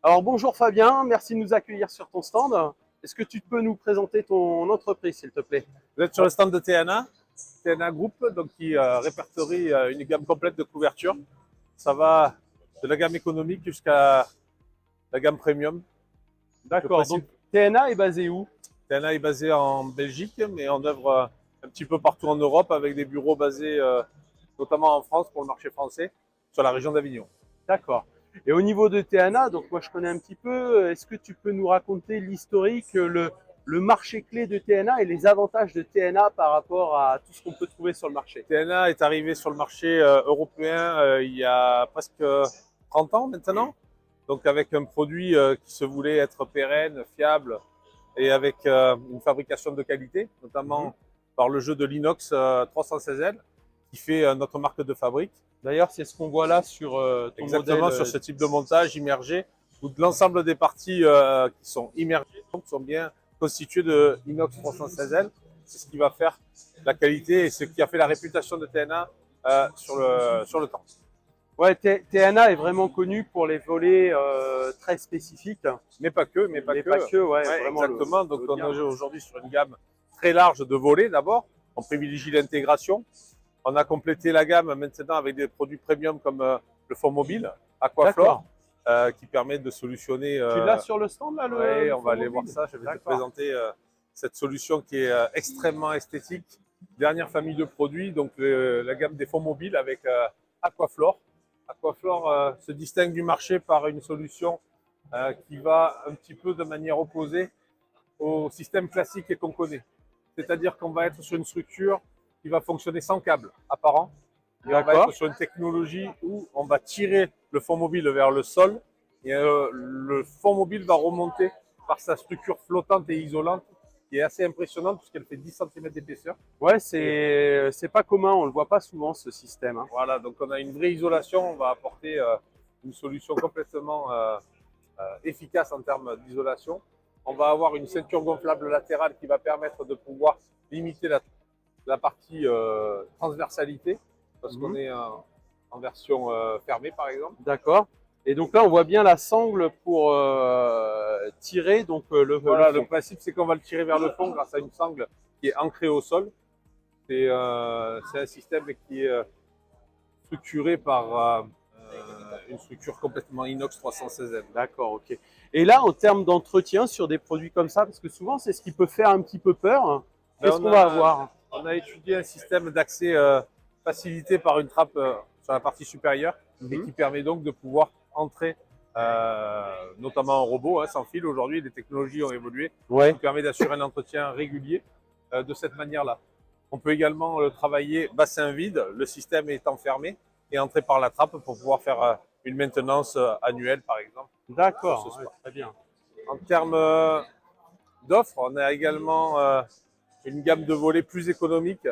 Alors bonjour Fabien, merci de nous accueillir sur ton stand. Est-ce que tu peux nous présenter ton entreprise, s'il te plaît? Vous êtes sur le stand de TNA Group, donc qui répertorie une gamme complète de couvertures. Ça va de la gamme économique jusqu'à la gamme premium. Le D'accord, donc principe, TNA est basé où? TNA est basé en Belgique, mais on œuvre un petit peu partout en Europe avec des bureaux basés notamment en France pour le marché français, sur la région d'Avignon. D'accord. Et au niveau de TNA, donc moi je connais un petit peu, est-ce que tu peux nous raconter l'historique, le marché clé de TNA et les avantages de TNA par rapport à tout ce qu'on peut trouver sur le marché? TNA est arrivé sur le marché européen il y a presque 30 ans maintenant, donc avec un produit qui se voulait être pérenne, fiable, et avec une fabrication de qualité, notamment par le jeu de l'inox 316L, qui fait notre marque de fabrique. D'ailleurs, c'est ce qu'on voit là sur ton modèle. Exactement sur ce type de montage immergé, où l'ensemble des parties qui sont immergées sont bien constituées de inox 316L. C'est ce qui va faire la qualité et ce qui a fait la réputation de TNA sur le temps. Ouais, TNA est vraiment connu pour les volets très spécifiques. Mais pas que, mais pas que. Ouais, Ouais, vraiment exactement. Donc le on gain. est aujourd'hui sur une gamme très large de volets d'abord. On privilégie l'intégration. On a complété la gamme maintenant avec des produits premium comme le fond mobile, Aquaflore, qui permet de solutionner. Tu l'as sur le stand là, Oui, le on va fond aller mobile? voir ça. Je vais te D'accord. présenter cette solution qui est extrêmement esthétique. Dernière famille de produits, donc la gamme des fonds mobiles avec Aquaflore. Aquaflore se distingue du marché par une solution qui va un petit peu de manière opposée au système classique qu'on connaît. C'est-à-dire qu'on va être sur une structure qui va fonctionner sans câble apparent. Et on va être sur une technologie où on va tirer le fond mobile vers le sol et le fond mobile va remonter par sa structure flottante et isolante qui est assez impressionnante puisqu'elle fait 10 cm d'épaisseur. Ouais, c'est pas commun, on le voit pas souvent ce système, hein. Voilà, donc on a une vraie isolation, on va apporter une solution complètement efficace en termes d'isolation. On va avoir une ceinture gonflable latérale qui va permettre de pouvoir limiter la partie transversalité, parce qu'on est en version fermée par exemple. D'accord. Et donc là, on voit bien la sangle pour tirer donc Voilà, le le fond. principe c'est qu'on va le tirer vers le fond grâce à une sangle qui est ancrée au sol. C'est un système qui est structuré par une structure complètement inox 316M. D'accord, ok. Et là, en termes d'entretien sur des produits comme ça, parce que souvent, c'est ce qui peut faire un petit peu peur, hein. Qu'est-ce qu'on va avoir? On a étudié un système d'accès facilité par une trappe sur la partie supérieure et qui permet donc de pouvoir entrer, notamment en robot, hein, sans fil. Aujourd'hui, les technologies ont évolué, Ouais. qui permet d'assurer un entretien régulier de cette manière-là. On peut également travailler bassin vide, le système étant fermé, et entrer par la trappe pour pouvoir faire une maintenance annuelle, par exemple. D'accord, ouais, très bien. En termes d'offres, on a également une gamme de volets plus économiques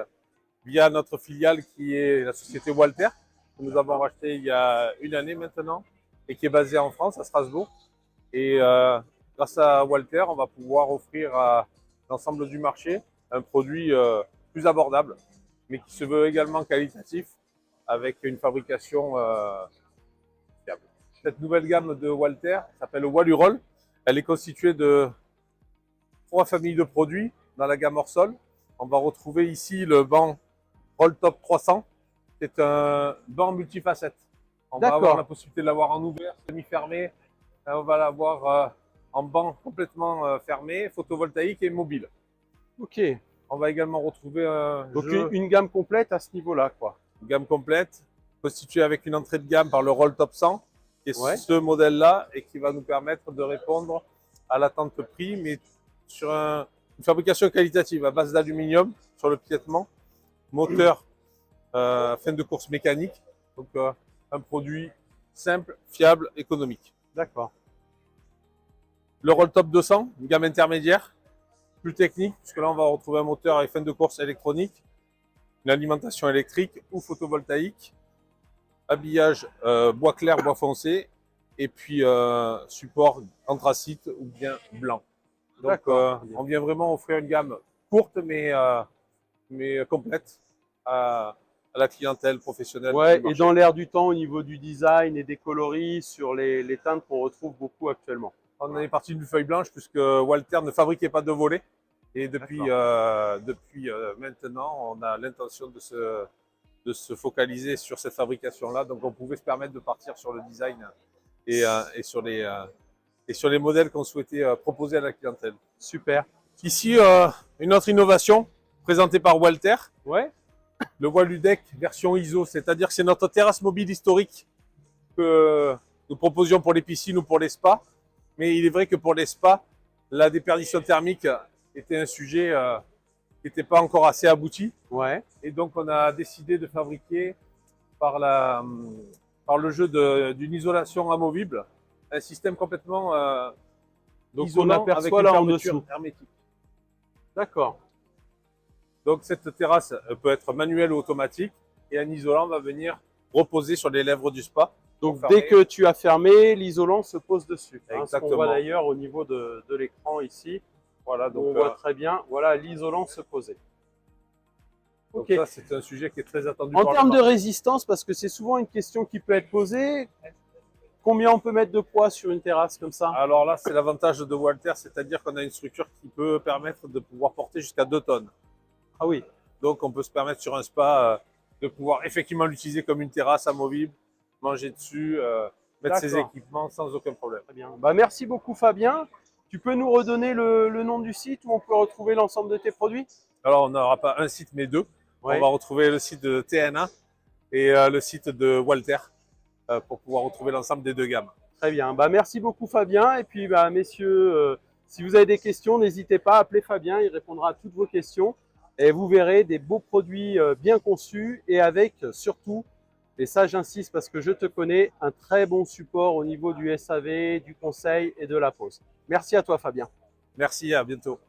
via notre filiale qui est la société Walter, que nous avons racheté il y a une année maintenant et qui est basée en France, à Strasbourg. Et grâce à Walter, on va pouvoir offrir à l'ensemble du marché un produit plus abordable, mais qui se veut également qualitatif, avec une fabrication fiable. Cette nouvelle gamme de Walter s'appelle Walurol. Elle est constituée de 3 familles de produits dans la gamme hors sol. On va retrouver ici le banc Rolltop 300. C'est un banc multifacette. On va avoir la possibilité de l'avoir en ouvert, semi-fermé. On va l'avoir en banc complètement fermé, photovoltaïque et mobile. Ok. On va également retrouver un Donc jeu, une gamme complète à ce niveau-là, quoi. une gamme complète, constituée avec une entrée de gamme par le Rolltop 100, qui est Ouais. ce modèle-là et qui va nous permettre de répondre à l'attente prix, mais sur une fabrication qualitative à base d'aluminium sur le piétement, moteur fin de course mécanique, donc un produit simple, fiable, économique. D'accord. Le Rolltop 200, une gamme intermédiaire, plus technique, puisque là on va retrouver un moteur avec fin de course électronique, une alimentation électrique ou photovoltaïque, habillage bois clair, bois foncé, et puis support anthracite ou bien blanc. Donc on vient vraiment offrir une gamme courte mais complète à à la clientèle professionnelle. Ouais, du et marché. dans l'air du temps au niveau du design et des coloris sur les teintes qu'on retrouve beaucoup actuellement. On est parti d'une feuille blanche puisque Walter ne fabriquait pas de volets. Et depuis maintenant, on a l'intention de se focaliser sur cette fabrication-là. Donc on pouvait se permettre de partir sur le design et sur les modèles qu'on souhaitait proposer à la clientèle. Super. Ici, une autre innovation présentée par Walter, Ouais, le Waludec version ISO, c'est-à-dire que c'est notre terrasse mobile historique que nous proposions pour les piscines ou pour les spas. Mais il est vrai que pour les spas, la déperdition thermique était un sujet qui n'était pas encore assez abouti. ouais. Et donc, on a décidé de fabriquer par le jeu d'une isolation amovible un système complètement Donc on isolant avec aperçoit une là en fermeture dessous. hermétique. D'accord. Donc, cette terrasse peut être manuelle ou automatique et un isolant va venir reposer sur les lèvres du spa. Donc pour dès fermer. que tu as fermé, l'isolant se pose dessus. Ce qu'on Exactement. voit d'ailleurs au niveau de l'écran ici. Voilà, On voit très bien, voilà, l'isolant se poser. donc Ok. ça, c'est un sujet qui est très attendu En par le termes de marché. résistance, parce que c'est souvent une question qui peut être posée, combien on peut mettre de poids sur une terrasse comme ça? Alors là, c'est l'avantage de Walter, c'est-à-dire qu'on a une structure qui peut permettre de pouvoir porter jusqu'à 2 tonnes. Ah oui, Donc, on peut se permettre sur un spa de pouvoir effectivement l'utiliser comme une terrasse amovible, manger dessus, mettre ses D'accord. équipements sans aucun problème. Très bien. Bah, merci beaucoup Fabien. Tu peux nous redonner le nom du site où on peut retrouver l'ensemble de tes produits? Alors, on n'aura pas un site, mais deux. Ouais. On va retrouver le site de TNA et le site de Walter pour pouvoir retrouver l'ensemble des deux gammes. Très bien. Bah, merci beaucoup Fabien. Et puis bah, messieurs, si vous avez des questions, n'hésitez pas à appeler Fabien, il répondra à toutes vos questions. Et vous verrez des beaux produits bien conçus et avec surtout, et ça j'insiste parce que je te connais, un très bon support au niveau du SAV, du conseil et de la pose. Merci à toi Fabien. Merci, à bientôt.